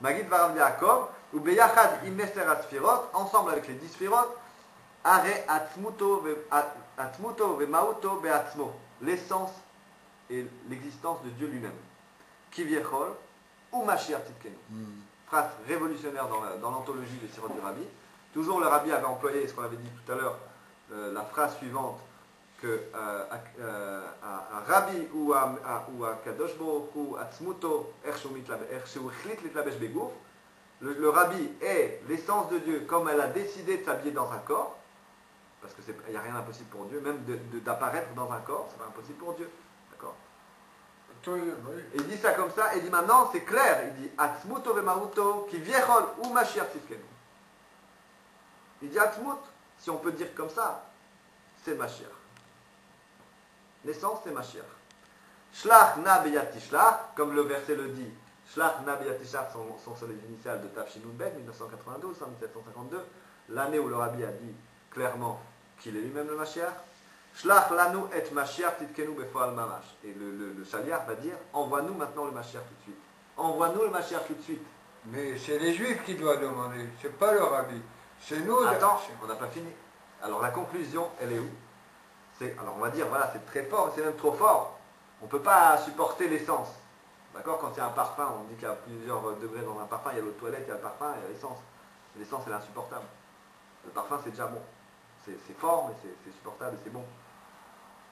Magid Varav Yaakov, ou Beyachad Imneser Asfirot, ensemble avec les 10 Sfirot, Are Atzmuto ve Mauto Beatzmo, l'essence et l'existence de Dieu lui-même. Kiviechol, ou Mashiach Tzidkenu. Phrase révolutionnaire dans l'anthologie des Sirot du Rabbi. Toujours le Rabbi avait employé, ce qu'on avait dit tout à l'heure, la phrase suivante, que un Rabbi ou un Kadosh Baruch Hu Atzmuto Ersheu Chlit Litlabesh Begouf, le Rabbi est l'essence de Dieu comme elle a décidé de s'habiller dans un corps, parce qu'il n'y a rien d'impossible pour Dieu, même d'apparaître dans un corps, c'est pas impossible pour Dieu. D'accord. Et il dit ça comme ça, et il dit maintenant c'est clair, il dit Atzmuto vemauto ki viechol ou Mashiach tzidkenu. Il dit Atzmut, si on peut dire comme ça, c'est Mashiach. Naissance, c'est Mashiach. Shlach na beyatishlach, comme le verset le dit, Shlach na beyatishlach sont les initiales de Tafshinun Bet, 1992, 1752, l'année où le Rabbi a dit clairement qu'il est lui-même le Mashiach. Shlach lanu et Mashiach titkenu befoal mamash. Et le Shaliach va dire, envoie-nous maintenant le Mashiach tout de suite. Envoie-nous le Mashiach tout de suite. Mais c'est les Juifs qui doivent demander, c'est pas le Rabbi. C'est nous. Attends, on n'a pas fini. Alors la conclusion, elle est où? Alors on va dire, voilà, c'est très fort, c'est même trop fort. On ne peut pas supporter l'essence. D'accord? Quand il y a un parfum, on dit qu'il y a plusieurs degrés dans un parfum, il y a l'eau de toilette, il y a le parfum, il y a l'essence. L'essence, elle est insupportable. Le parfum, c'est déjà bon. C'est fort, mais c'est supportable et c'est bon.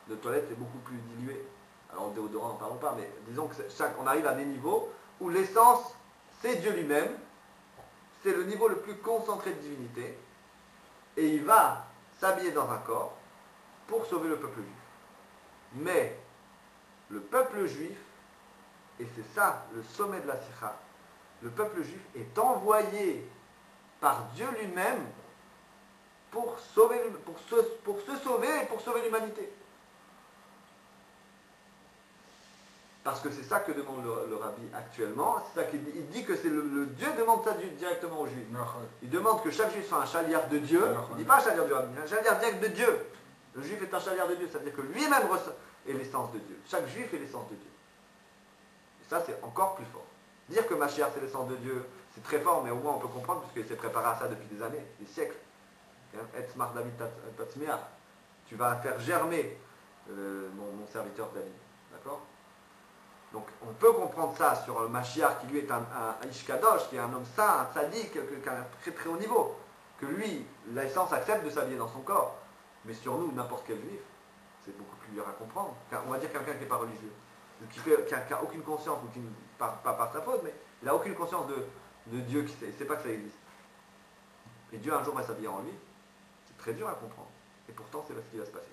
Le toilette est beaucoup plus dilué. Alors le déodorant, n'en parlons pas, mais disons que on arrive à des niveaux où l'essence, c'est Dieu lui-même. C'est le niveau le plus concentré de divinité. Et il va s'habiller dans un corps pour sauver le peuple juif. Mais le peuple juif, et c'est ça le sommet de la Sikha, le peuple juif est envoyé par Dieu lui-même pour se sauver et pour sauver l'humanité. Parce que c'est ça que demande le Rabbi actuellement. C'est ça qu'il dit. Il dit que c'est le Dieu demande ça directement aux Juifs. Il demande que chaque Juif soit un chaliard de Dieu. Il ne dit pas un chaliard du Rabbi, un chaliard direct de Dieu. Le Juif est un chaliard de Dieu, c'est-à-dire que lui-même est l'essence de Dieu. Chaque Juif est l'essence de Dieu. Et ça, c'est encore plus fort. Dire que Mashiach, c'est l'essence de Dieu, c'est très fort, mais au moins on peut comprendre, puisqu'il s'est préparé à ça depuis des années, des siècles. Etzmar David Tatzmiach. Tu vas faire germer mon serviteur David. D'accord? Donc on peut comprendre ça sur le Mashiach qui lui est un Ish Kadosh, qui est un homme saint, un tzaddik, quelqu'un très très haut niveau. Que lui, l'essence accepte de s'habiller dans son corps. Mais sur nous, n'importe quel juif, c'est beaucoup plus dur à comprendre. On va dire quelqu'un qui n'est pas religieux, qui n'a aucune conscience, ou qui, pas par sa faute, mais il n'a aucune conscience de Dieu, il ne sait pas que ça existe. Et Dieu un jour va s'habiller en lui, c'est très dur à comprendre. Et pourtant, c'est ce qui va se passer.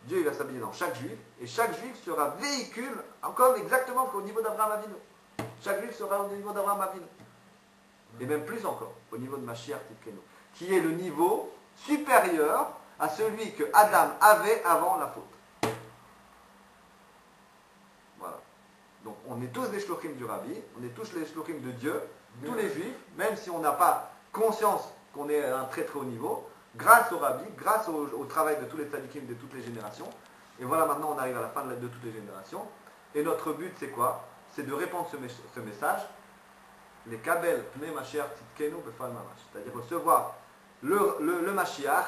Dieu il va s'habiller dans chaque juif, et chaque juif sera véhicule, encore exactement qu'au niveau d'Abraham Avinu. Chaque juif sera au niveau d'Abraham Avinu. Et même plus encore, au niveau de Mashiach Tzidkenu, qui est le niveau supérieur à celui que Adam avait avant la faute. Voilà. Donc on est tous les shlochim du Rabbi, on est tous les shlochim de Dieu, tous les juifs, même si on n'a pas conscience qu'on est à un très très haut niveau, grâce au Rabbi, grâce au travail de tous les tzadikim de toutes les générations. Et voilà, maintenant on arrive à la fin de toutes les générations. Et notre but c'est quoi? C'est de répandre ce message, les kabel pnei Mashiach tzidkenu befal mamash, c'est-à-dire recevoir le Mashiach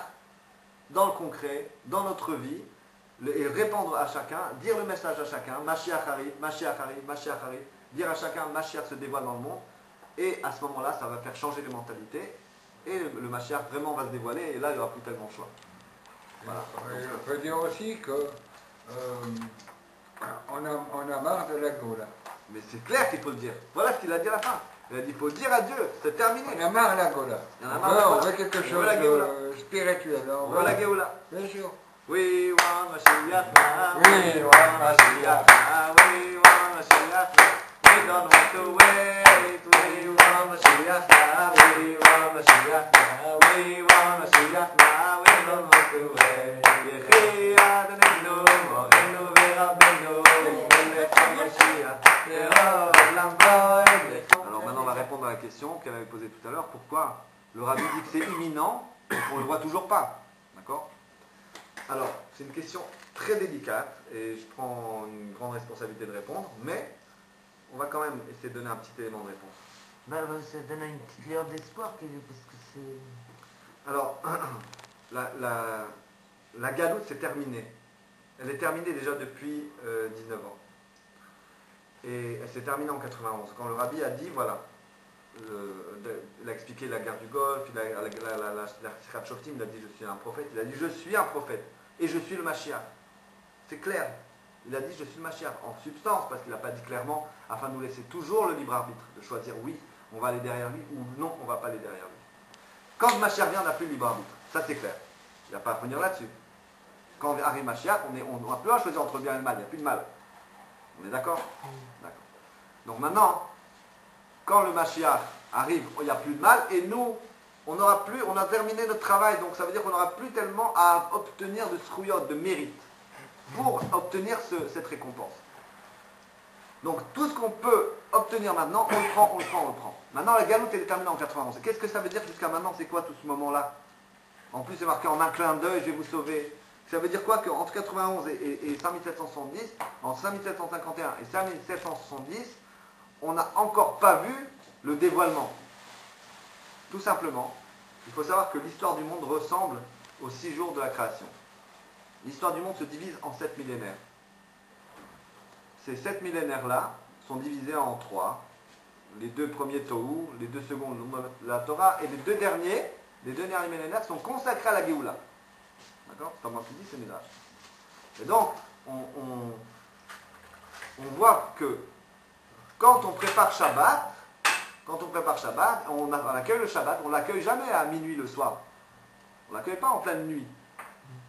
dans le concret, dans notre vie, et répandre à chacun, dire le message à chacun, Mashiach arrive, Mashiach arrive, Mashiach arrive, dire à chacun, Mashiach se dévoile dans le monde, et à ce moment-là, ça va faire changer les mentalités, et le Mashiach vraiment va se dévoiler, et là, il n'y aura plus tellement de choix. Voilà. On peut dire aussi que on a marre de la Gola. Mais c'est clair qu'il faut le dire. Voilà ce qu'il a dit à la fin. Il a dit, il faut dire à Dieu, c'est terminé. On a marre de la Gola. On veut quelque chose de spirituel. On veut la Géoula. Bien sûr. We want Mashiach now. We want Mashiach now. We want Mashiach now. We don't want to wait. We want Mashiach now. We want Mashiach now. We want Mashiach now. We don't want to wait. Yechi Adonenu, Morenu veRabbeinu, Melech HaMashiach, Le'olam Vaed. Alors maintenant on va répondre à la question qu'elle avait posée tout à l'heure. Pourquoi le Rabbi dit que c'est imminent et qu'on ne le voit toujours pas? D'accord? Alors, c'est une question très délicate et je prends une grande responsabilité de répondre, mais on va quand même essayer de donner un petit élément de réponse. Ça donne une petite lueur d'espoir, parce que c'est... Alors, la galoute, c'est terminé. Elle est terminée déjà depuis 19 ans. Et elle s'est terminée en 91, quand le rabbi a dit, voilà, il a expliqué la guerre du Golfe, la Sirat Shoftim, il a dit, je suis un prophète, il a dit, je suis un prophète, et je suis le Mashiach. C'est clair. Il a dit, je suis le Mashiach, en substance, parce qu'il n'a pas dit clairement, afin de nous laisser toujours le libre arbitre, de choisir, oui, on va aller derrière lui, ou non, on ne va pas aller derrière lui. Quand le Mashiach vient, on n'a plus le libre arbitre. Ça, c'est clair. Il n'y a pas à revenir là-dessus. Quand arrive Mashiach, on n'a plus à choisir entre le bien et le mal. Il n'y a plus de mal. On est d'accord? D'accord. Donc maintenant, quand le Mashiach arrive, il n'y a plus de mal. Et nous, on a terminé notre travail. Donc ça veut dire qu'on n'aura plus tellement à obtenir de srouyot, de mérite, pour obtenir cette récompense. Donc tout ce qu'on peut obtenir maintenant, on le prend, on le prend, on le prend. Maintenant, la galoute, elle est terminée en 91. Qu'est-ce que ça veut dire jusqu'à maintenant? C'est quoi tout ce moment-là? En plus, c'est marqué en un clin d'œil, je vais vous sauver. Ça veut dire quoi? Qu'entre 91 et 5770, entre 5751 et 5770, on n'a encore pas vu le dévoilement. Tout simplement, il faut savoir que l'histoire du monde ressemble aux 6 jours de la création. L'histoire du monde se divise en 7 millénaires. Ces 7 millénaires-là sont divisés en 3. Les 2 premiers Tohu, les 2 secondes la Torah, et les deux derniers millénaires sont consacrés à la Géoula. D'accord? C'est comme on dit, c'est Midrash. Et donc, on voit que quand on prépare Shabbat, on accueille le Shabbat, on ne l'accueille jamais à minuit le soir. On ne l'accueille pas en pleine nuit.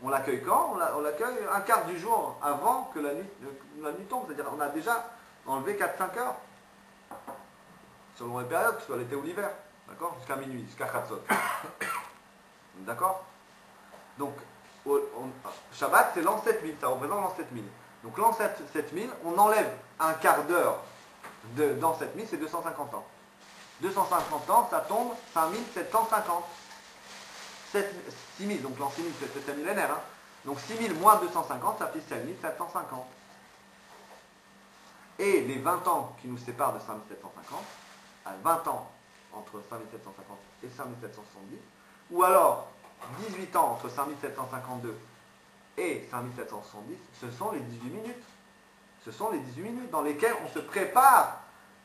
On l'accueille quand? On l'accueille un quart du jour avant que la nuit tombe. C'est-à-dire qu'on a déjà enlevé 4-5 heures. Selon les périodes, que ce soit l'été ou l'hiver. D'accord? Jusqu'à minuit, jusqu'à Chatzot. D'accord? Donc, Shabbat, c'est l'an 7000, ça représente l'an 7000. Donc l'an 7000, on enlève un quart d'heure dans 7000, c'est 250 ans. 250 ans, ça tombe 5750. 6000, donc l'an 6000, c'est un millénaire. Hein. Donc 6000 moins 250, ça fait 5750. Et les 20 ans qui nous séparent de 5750, à 20 ans entre 5750 et 5770, ou alors 18 ans entre 5752 et 5770, ce sont les 18 minutes. Ce sont les 18 minutes dans lesquelles on se prépare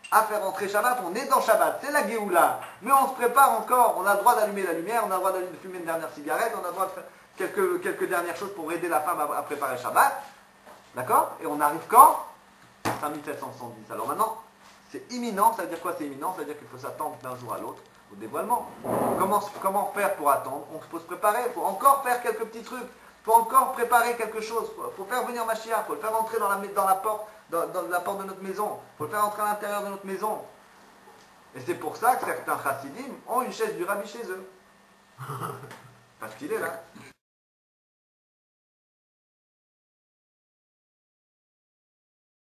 à faire entrer Shabbat. On est dans Shabbat, c'est la Géoula. Mais on se prépare encore. On a le droit d'allumer la lumière, on a le droit de fumer une dernière cigarette, on a le droit de faire quelques dernières choses pour aider la femme à préparer Shabbat. D'accord? Et on arrive quand? 5770. Alors maintenant, c'est imminent. Ça veut dire quoi, c'est imminent? Ça veut dire qu'il faut s'attendre d'un jour à l'autre au dévoilement. Comment faire pour attendre? On peut se préparer, il faut encore faire quelques petits trucs, il faut encore préparer quelque chose, il faut faire venir Mashiach, il faut le faire entrer dans la porte de notre maison, il faut le faire entrer à l'intérieur de notre maison. Et c'est pour ça que certains chassidim ont une chaise du rabbi chez eux. Parce qu'il est là.